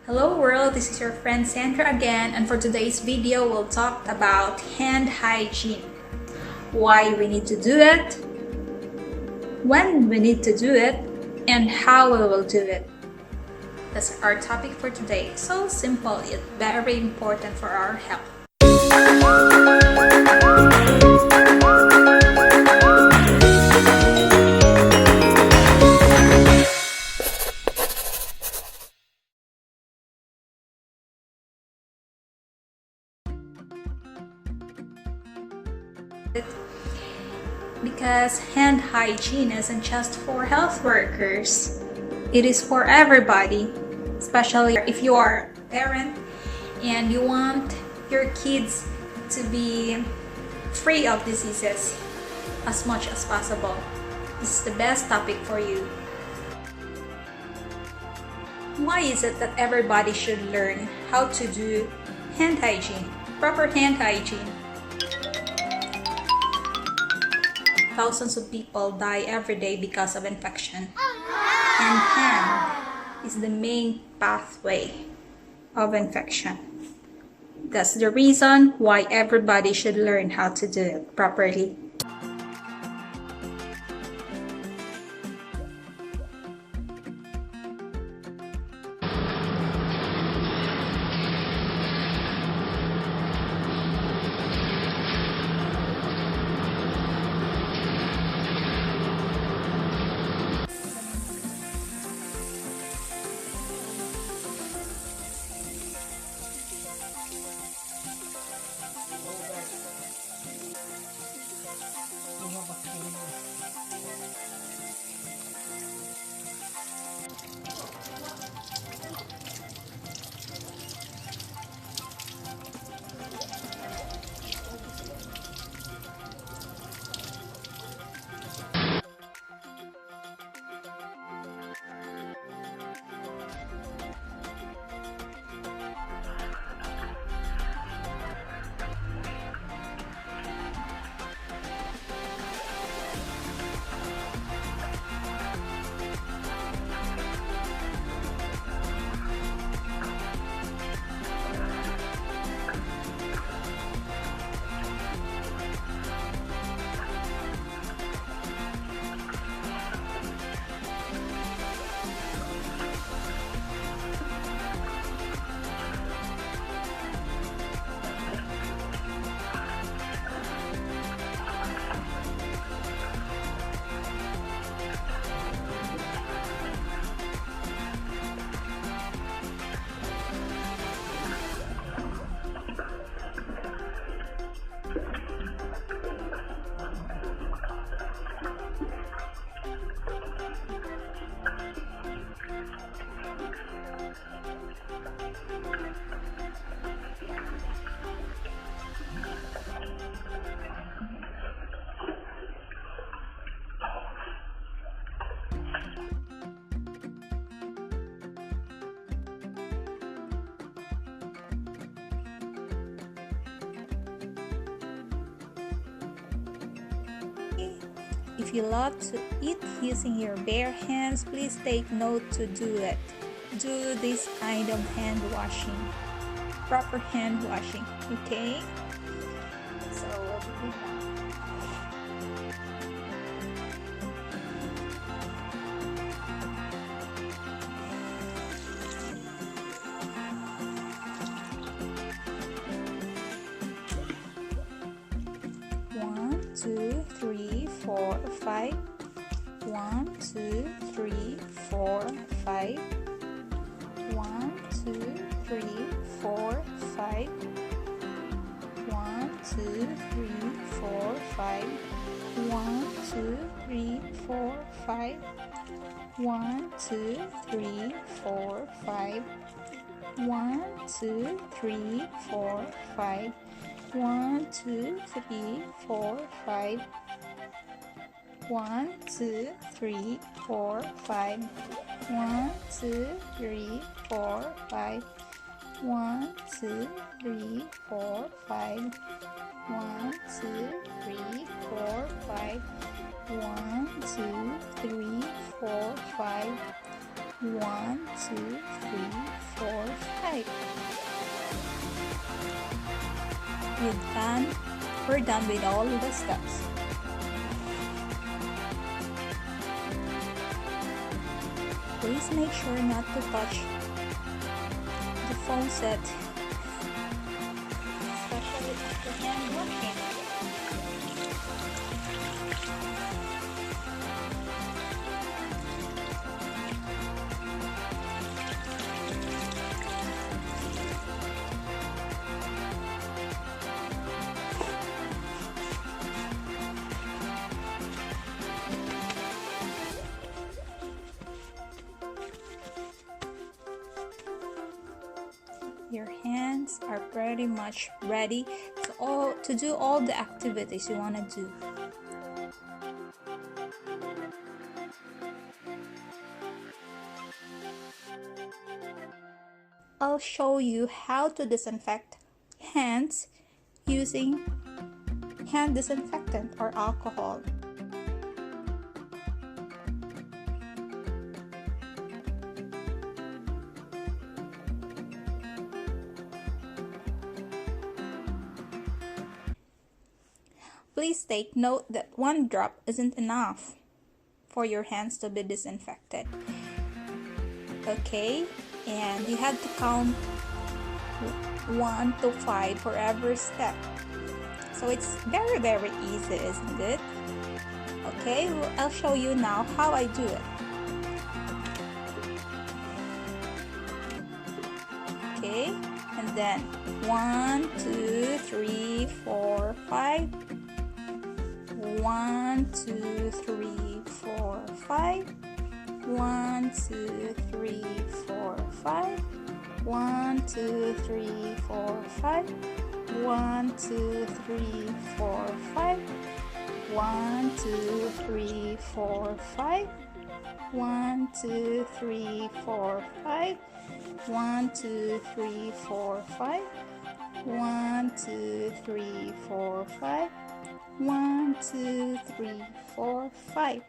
Hello world, this is your friend Sandra again, and for today's video we'll talk about hand hygiene. Why we need to do it, when we need to do it, and how we will do it. That's our topic for today. So simple, yet very important for our health. Because hand hygiene isn't just for health workers, it is for everybody, especially if you are a parent and you want your kids to be free of diseases as much as possible. This is the best topic for you. Why is it that everybody should learn how to do hand hygiene, proper hand hygiene? Thousands of people die every day because of infection, and hand is the main pathway of infection. That's the reason why everybody should learn how to do it properly. If you love to eat using your bare hands, please take note to do it. Do this kind of hand washing, proper hand washing, okay? So we'll do that. One, two, three, four, five. 1, 2, 3, 4, 5. 1, 2, 3, 4, 5. 1, 2, 3, 4, 5. 1, 2, 3, 4, 5. 1, 2, 3, 4, 5. 1, 2, 3, 4, 5. 1, 2, 3, 4, 5. 1, 2, 3, 4, 5. 1, 2, 3, 4, 5. 1, 2, 3, 4, 5. 1, 2, 3, 4, 5. 1, 2, 3, 4, 5. 1, 2, 3, 4, We're done with all the steps. Please make sure not to touch the faucet, especially after hand washing. Your hands are pretty much ready to do all the activities you want to do. I'll show you how to disinfect hands using hand disinfectant or alcohol. Please take note that one drop isn't enough for your hands to be disinfected. Okay, and you have to count 1 to 5 for every step. So it's very, very easy, isn't it? Okay, well, I'll show you now how I do it. Okay, and then 1, 2, 3, 4, 5. 1, 2, 3, 4, 5. 1, 2, 3, 4, 5. 1, 2, 3, 4, 5. 1, 2, 3, 4, 5. 1, 2, 3, 4, 5. 1, 2, 3, 4, 5. 1, 2, 3, 4, 5. 1, 2, 3, 4, 5. 1, 2, 3, 4, 5.